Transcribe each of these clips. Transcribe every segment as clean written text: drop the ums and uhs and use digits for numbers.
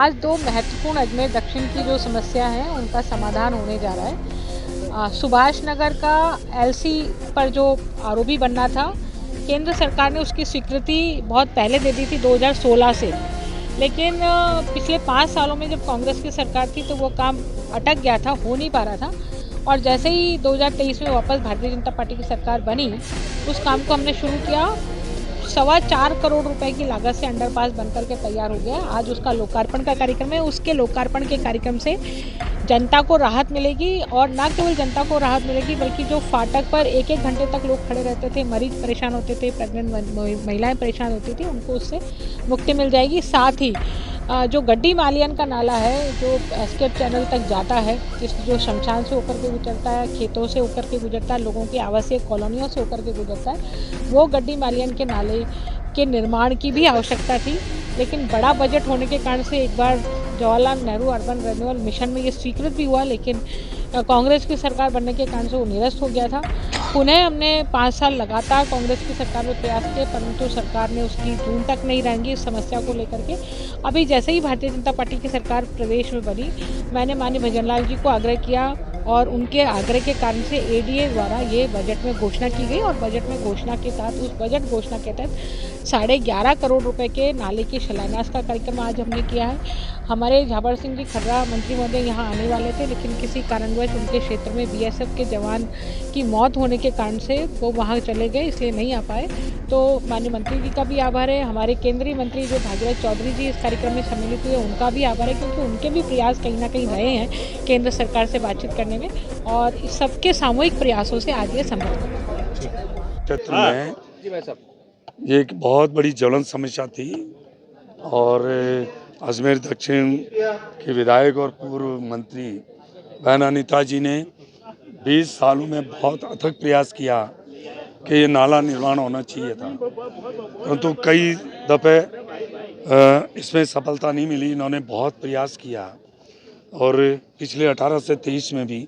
आज दो महत्वपूर्ण अजमेर दक्षिण की जो समस्या है उनका समाधान होने जा रहा है। सुभाष नगर का एलसी पर जो आरओबी बनना था, केंद्र सरकार ने उसकी स्वीकृति बहुत पहले दे दी थी 2016 से। लेकिन पिछले 5 सालों में जब कांग्रेस की सरकार थी तो वो काम अटक गया था, हो नहीं पा रहा था। और जैसे ही 2023 में वापस भारतीय जनता पार्टी की सरकार बनी, उस काम को हमने शुरू किया। 4.25 करोड़ रुपए की लागत से अंडरपास बनकर के तैयार हो गया। आज उसका लोकार्पण का कार्यक्रम है। उसके लोकार्पण के कार्यक्रम से जनता को राहत मिलेगी, और न केवल जनता को राहत मिलेगी बल्कि जो फाटक पर एक एक घंटे तक लोग खड़े रहते थे, मरीज परेशान होते थे, प्रेग्नेंट महिलाएं परेशान होती थी, उनको उससे मुक्ति मिल जाएगी। साथ ही जो गड्डी मालियन का नाला है जो एस्केप चैनल तक जाता है, जो शमशान से होकर के गुजरता है, खेतों से होकर के गुजरता है, लोगों की आवासीय कॉलोनियों से होकर के गुजरता है, वो गड्डी मालियन के नाले के निर्माण की भी आवश्यकता थी। लेकिन बड़ा बजट होने के कारण से एक बार Jawaharlal Nehru urban renewal mission में ये स्वीकृत भी हुआ, लेकिन कांग्रेस की सरकार बनने के कारण से वो निरस्त हो गया था। पुनः हमने 5 साल लगातार कांग्रेस की सरकार में प्रयास किए, परंतु सरकार ने उसकी जून तक नहीं रहेंगी इस समस्या को लेकर के। अभी जैसे ही भारतीय जनता पार्टी की सरकार प्रदेश में बनी, मैंने माननीय भजनलाल जी को आग्रह किया, और उनके आग्रह के कारण से एडीए द्वारा ये बजट में घोषणा की गई, और बजट में घोषणा के तहत उस बजट घोषणा के तहत 11.5 करोड़ रुपए के नाले के शिलान्यास का कार्यक्रम आज हमने किया है। हमारे झाबर सिंह जी खर्रा मंत्री महोदय यहाँ आने वाले थे, लेकिन किसी कारणवश उनके क्षेत्र में बीएसएफ के जवान की मौत होने के कारण से वो वहाँ चले गए, इसलिए नहीं आ पाए। तो माननीय मंत्री जी का भी आभार है, हमारे केंद्रीय मंत्री जो भागीरथ चौधरी जी इस कार्यक्रम में सम्मिलित हुए उनका भी आभार है, क्योंकि उनके भी प्रयास कहीं ना कहीं रहे हैं केंद्र सरकार से बातचीत करने में, और इस सबके सामूहिक प्रयासों से आज ये संभव है। क्षेत्र में ये एक बहुत बड़ी ज्वलंत समस्या थी, और अजमेर दक्षिण के विधायक और पूर्व मंत्री बहन अनीता जी ने 20 सालों में बहुत अथक प्रयास किया कि ये नाला निर्माण होना चाहिए था, परंतु कई दफ़े इसमें सफलता नहीं मिली। इन्होंने बहुत प्रयास किया, और पिछले 18 से 23 में भी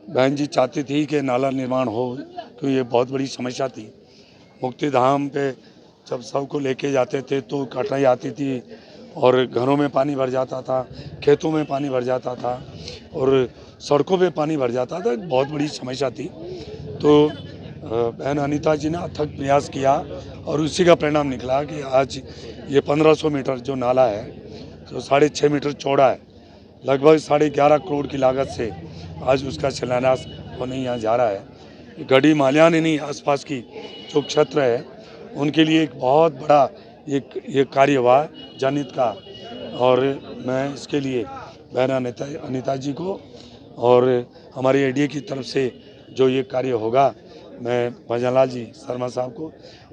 बहन जी चाहती थी कि नाला निर्माण हो, क्योंकि ये बहुत बड़ी समस्या थी। मुक्तिधाम पे जब सबको लेके जाते थे तो कठिनाई आती थी, और घरों में पानी भर जाता था, खेतों में पानी भर जाता था, और सड़कों पे पानी भर जाता था। बहुत बड़ी समस्या थी। तो बहन अनीता जी ने अथक प्रयास किया, और उसी का परिणाम निकला कि आज ये 1500 मीटर जो नाला है, तो 6.5 मीटर चौड़ा है, लगभग 11.5 करोड़ की लागत से आज उसका शिलान्यास होने यहाँ जा रहा है। गड्डी मालियान ही नहीं, आसपास की जो क्षेत्र है उनके लिए एक बहुत बड़ा एक कार्य हुआ जनहित का, और मैं इसके लिए बहन अनीता जी को और हमारे एडीए की तरफ से जो ये कार्य होगा, मैं भजनलाल जी शर्मा साहब को,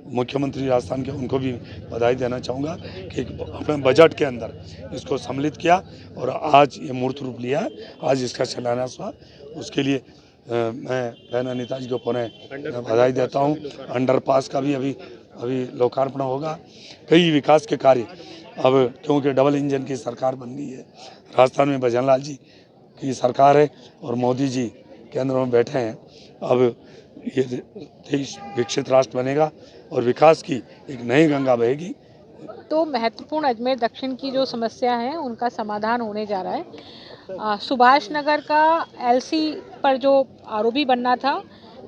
मुख्यमंत्री राजस्थान के, उनको भी बधाई देना चाहूँगा कि अपने बजट के अंदर इसको सम्मिलित किया और आज ये मूर्त रूप लिया है। आज इसका शिलान्यास हुआ, उसके लिए मैं बहन अनीता जी को पुनः बधाई देता हूँ। अंडरपास का भी अभी लोकार्पण होगा। कई विकास के कार्य अब, क्योंकि डबल इंजन की सरकार बन गई है, राजस्थान में भजनलाल जी की सरकार है और मोदी जी केंद्र में बैठे हैं। अब ये देश विकसित राष्ट्र बनेगा और विकास की एक नई गंगा बहेगी। तो महत्वपूर्ण अजमेर दक्षिण की जो समस्या है उनका समाधान होने जा रहा है। सुभाष नगर का एलसी पर जो आरओबी बनना था,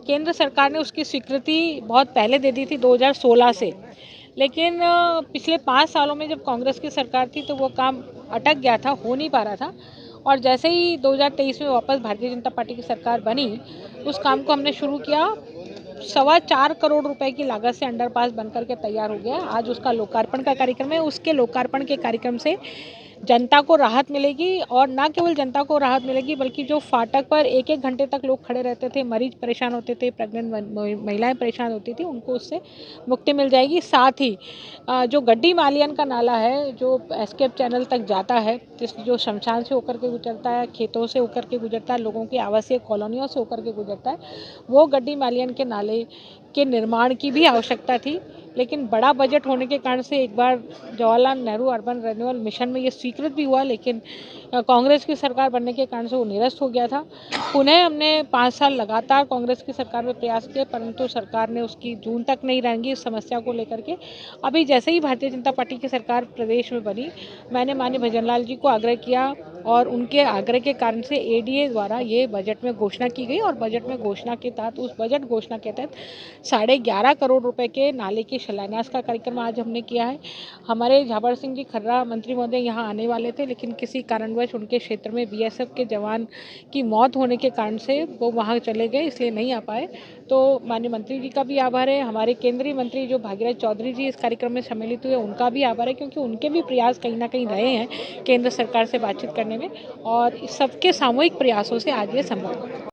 केंद्र सरकार ने उसकी स्वीकृति बहुत पहले दे दी थी 2016 से। लेकिन पिछले 5 सालों में जब कांग्रेस की सरकार थी तो वो काम अटक गया था, हो नहीं पा रहा था। और जैसे ही 2023 में वापस भारतीय जनता पार्टी की सरकार बनी, उस काम को हमने शुरू किया। 4.25 करोड़ रुपए की लागत से अंडरपास बनकर के तैयार हो गया। आज उसका लोकार्पण का कार्यक्रम है। उसके लोकार्पण के कार्यक्रम से जनता को राहत मिलेगी, और न केवल जनता को राहत मिलेगी बल्कि जो फाटक पर एक एक घंटे तक लोग खड़े रहते थे, मरीज परेशान होते थे, प्रेग्नेंट महिलाएं परेशान होती थी, उनको उससे मुक्ति मिल जाएगी। साथ ही जो गड्डी मालियन का नाला है जो एस्केप चैनल तक जाता है, जो शमशान से होकर के गुजरता है, खेतों से होकर के गुजरता है, लोगों की आवासीय कॉलोनियों से होकर के गुजरता है, वो गड्डी मालियन के नाले के निर्माण की भी आवश्यकता थी। लेकिन बड़ा बजट होने के कारण से एक बार Jawaharlal Nehru urban renewal mission में ये स्वीकृत भी हुआ, लेकिन कांग्रेस की सरकार बनने के कारण से वो निरस्त हो गया था। पुनः हमने 5 साल लगातार कांग्रेस की सरकार में प्रयास किए, परंतु सरकार ने उसकी जून तक नहीं रहेंगी इस समस्या को लेकर के। अभी जैसे ही भारतीय जनता पार्टी की सरकार प्रदेश में बनी, मैंने माननीय भजनलाल जी को आग्रह किया और उनके आग्रह के कारण से एडीए द्वारा ये बजट में घोषणा की गई और बजट में घोषणा के तहत उस बजट घोषणा के तहत 11.5 करोड़ रुपए के नाले के शिलान्यास का कार्यक्रम आज हमने किया है। हमारे झाबर सिंह जी खर्रा मंत्री महोदय यहाँ आने वाले थे, लेकिन किसी कारणवश उनके क्षेत्र में बीएसएफ के जवान की मौत होने के कारण से वो वहाँ चले गए, इसलिए नहीं आ पाए। तो माननीय मंत्री जी का भी आभार है, हमारे केंद्रीय मंत्री जो भागीरथ चौधरी जी इस कार्यक्रम में सम्मिलित हुए उनका भी आभार है, क्योंकि उनके भी प्रयास कहीं ना कहीं रहे हैं केंद्र सरकार से बातचीत करने में, और सबके सामूहिक प्रयासों से आज ये संभव है।